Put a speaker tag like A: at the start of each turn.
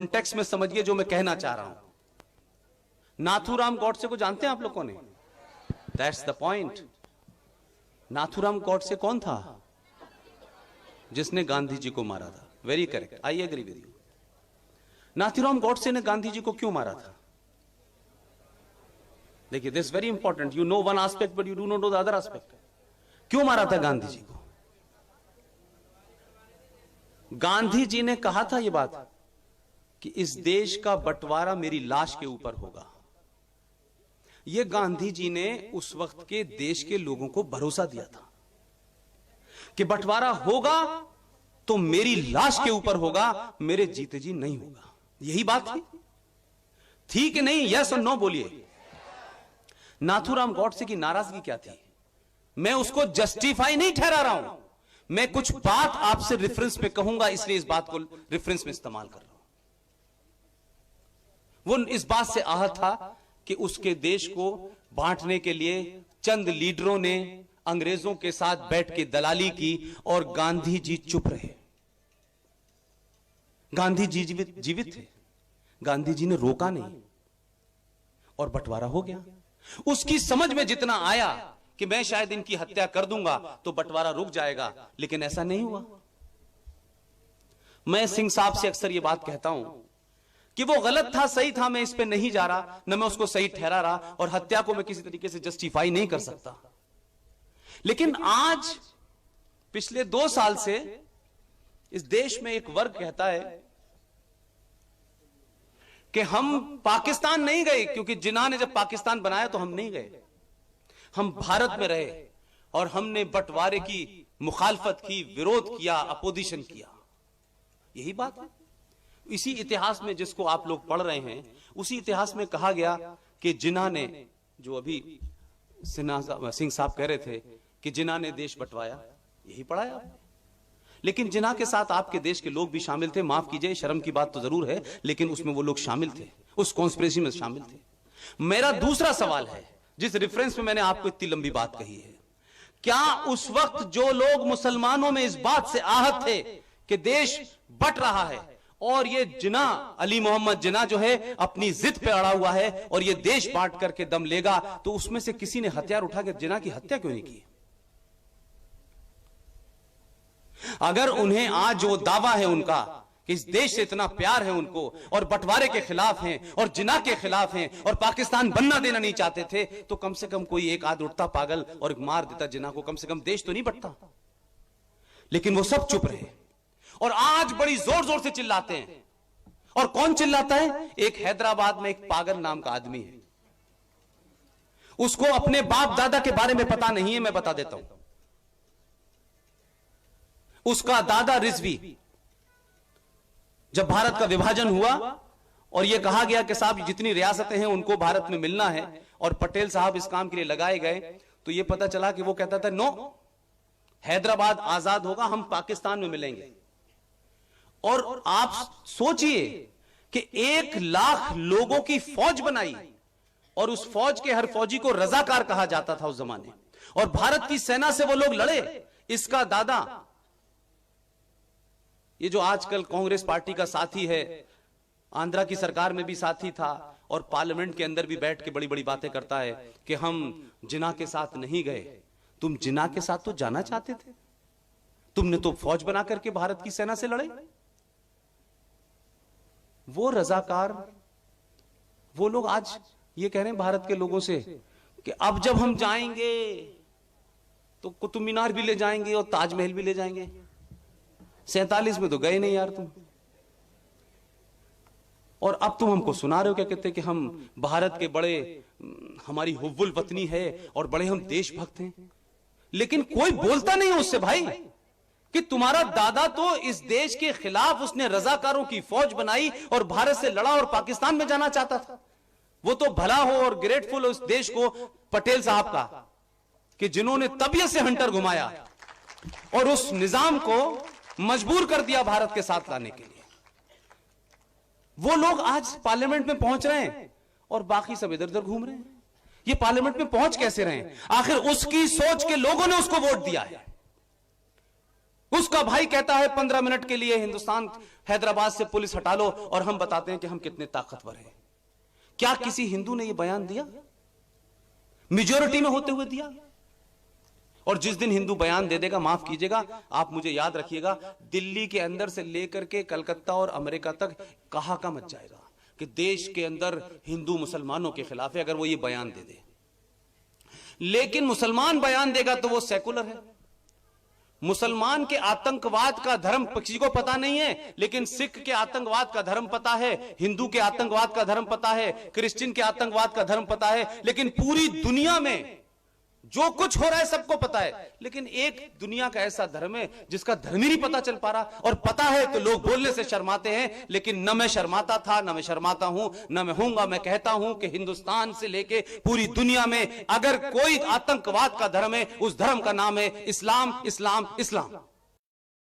A: Context में समझिए जो मैं कहना चाह रहा हूं। नाथूराम गॉडसे को जानते हैं आप लोगों ने? That's the point. Nathuram Godse कौन था? जिसने गांधी जी को मारा था। Very correct, I agree with you. Nathuram Godse ने गांधी जी को क्यों मारा था? देखिए, this very important. You know one aspect but you do not know the other aspect. क्यों मारा था गांधी जी को? गांधी जी ने कहा था यह बात कि इस देश का बंटवारा मेरी लाश के ऊपर होगा। यह गांधी जी ने उस वक्त के देश के लोगों को भरोसा दिया था कि बंटवारा होगा तो मेरी लाश के ऊपर होगा, मेरे जीते जी नहीं होगा। यही बात थी कि नहीं? यस और नो बोलिए। नाथूराम गॉडसे की नाराजगी क्या थी? मैं उसको जस्टिफाई नहीं ठहरा रहा हूं, मैं कुछ बात आपसे रेफरेंस पे कहूंगा, इसलिए इस बात को रेफरेंस में इस्तेमाल कर रहा हूं। वो इस बात से आहत था कि उसके देश को बांटने के लिए चंद लीडरों ने अंग्रेजों के साथ बैठ के दलाली की और गांधी जी चुप रहे। गांधी जी जीवित थे, गांधी जी ने रोका नहीं और बंटवारा हो गया। उसकी समझ में जितना आया कि मैं शायद इनकी हत्या कर दूंगा तो बंटवारा रुक जाएगा, लेकिन ऐसा नहीं हुआ। मैं सिंह साहब से अक्सर यह बात कहता हूं कि वो गलत था, सही था, मैं इस पे नहीं जा रहा, न मैं उसको सही ठहरा रहा, और हत्या को मैं किसी तरीके से जस्टिफाई नहीं कर सकता। लेकिन आज पिछले 2 साल से इस देश में एक वर्ग कहता है कि हम पाकिस्तान नहीं गए, क्योंकि जिन्ना ने जब पाकिस्तान बनाया तो हम नहीं गए, हम भारत में रहे और हमने बंटवारे की मुखालफत की, विरोध किया, अपोजिशन किया। यही बात है। इसी इतिहास में जिसको आप लोग पढ़ रहे हैं, उसी इतिहास में कहा गया कि जिन्ना ने, जो अभी सिंह साहब कह रहे थे कि जिन्ना ने देश बंटवाया, यही पढ़ा है आपने। लेकिन जिन्ना के साथ आपके देश के लोग भी शामिल थे। माफ कीजिए, शर्म की बात तो जरूर है, लेकिन उसमें वो लोग शामिल थे, उस कॉन्स्पिरेसी में शामिल थे। मेरा दूसरा सवाल है, जिस रेफरेंस में मैंने आपको इतनी लंबी बात कही है, क्या उस वक्त जो लोग मुसलमानों में इस बात से आहत थे कि देश बंट रहा है और ये जिन्ना, अली मोहम्मद जिन्ना जो है अपनी जिद पे अड़ा हुआ है और ये देश बांट करके दम लेगा, तो उसमें से किसी ने हथियार उठा के जिन्ना की हत्या क्यों नहीं की? अगर उन्हें आज जो दावा है उनका कि इस देश से इतना प्यार है उनको और बंटवारे के खिलाफ हैं और जिन्ना के खिलाफ हैं और पाकिस्तान बनना देना नहीं चाहते थे, तो कम से कम कोई एक आध उठता पागल और मार देता जिन्ना को, कम से कम देश तो नहीं बंटता। लेकिन वो सब चुप रहे और आज बड़ी जोर जोर से चिल्लाते हैं। और कौन चिल्लाता है? एक हैदराबाद में एक पागल नाम का आदमी है, उसको अपने बाप दादा के बारे में पता नहीं है। मैं बता देता हूं, उसका दादा रिजवी, जब भारत का विभाजन हुआ और यह कहा गया कि साहब जितनी रियासतें हैं उनको भारत में मिलना है और पटेल साहब इस काम के लिए लगाए गए, तो यह पता चला कि वो कहता था नो, हैदराबाद आजाद होगा, हम पाकिस्तान में मिलेंगे। और आप सोचिए कि 1 लाख लोगों की फौज बनाई और उस फौज के हर फौजी को रजाकार कहा जाता था उस जमाने, और भारत की सेना से वो लोग लड़े। इसका दादा, ये जो आजकल कांग्रेस पार्टी का साथी है, आंध्रा की सरकार में भी साथी था और पार्लियामेंट के अंदर भी बैठ के बड़ी बड़ी बातें करता है कि हम जिन्ना के साथ नहीं गए। तुम जिन्ना के साथ तो जाना चाहते थे, तुमने तो फौज बना करके भारत की सेना से लड़े। वो रजाकार, वो लोग आज ये कह रहे हैं भारत के लोगों से कि अब जब हम जाएंगे तो कुतुब मीनार भी ले जाएंगे और ताजमहल भी ले जाएंगे। 47 में तो गए नहीं यार तुम, और अब तुम हमको सुना रहे हो क्या कहते कि हम भारत के बड़े, हमारी हुव्वुल वतनी है और बड़े हम देशभक्त हैं। लेकिन कोई बोलता नहीं उससे भाई कि तुम्हारा दादा तो इस देश के खिलाफ उसने रजाकारों की फौज बनाई और भारत से लड़ा और पाकिस्तान में जाना चाहता था। वो तो भला हो और ग्रेटफुल उस देश को, पटेल साहब का, कि जिन्होंने तबीयत से हंटर घुमाया और उस निजाम को मजबूर कर दिया भारत के साथ लाने के लिए। वो लोग आज पार्लियामेंट में पहुंच रहे हैं और बाकी सब इधर उधर घूम रहे हैं। ये पार्लियामेंट में पहुंच कैसे रहे हैं? आखिर उसकी सोच के लोगों ने उसको वोट दिया है। उसका भाई कहता है 15 मिनट के लिए हिंदुस्तान हैदराबाद से पुलिस हटा लो, और हम बताते हैं कि हम कितने ताकतवर हैं। क्या किसी हिंदू ने यह बयान दिया? मेजॉरिटी में होते हुए दिया? और जिस दिन हिंदू बयान दे देगा, माफ कीजिएगा, आप मुझे याद रखिएगा, दिल्ली के अंदर से लेकर के कलकत्ता और अमेरिका तक कहा का मच जाएगा कि देश के अंदर हिंदू मुसलमानों के खिलाफ है, अगर वो ये बयान दे दे। लेकिन मुसलमान बयान देगा तो वो सेकुलर है। मुसलमान के आतंकवाद का धर्म किसी को पता नहीं है, लेकिन सिख के आतंकवाद का धर्म पता है, हिंदू के आतंकवाद का धर्म पता है, क्रिश्चियन के आतंकवाद का धर्म पता है। लेकिन पूरी दुनिया में जो कुछ हो रहा है सबको पता है, लेकिन एक दुनिया का ऐसा धर्म है जिसका धर्म ही नहीं पता चल पा रहा। और पता है तो लोग बोलने से शर्माते हैं, लेकिन न मैं शर्माता था, न मैं शर्माता हूं, न मैं हूंगा। मैं कहता हूं कि हिंदुस्तान से लेके पूरी दुनिया में अगर कोई आतंकवाद का धर्म है, उस धर्म का नाम है इस्लाम, इस्लाम, इस्लाम।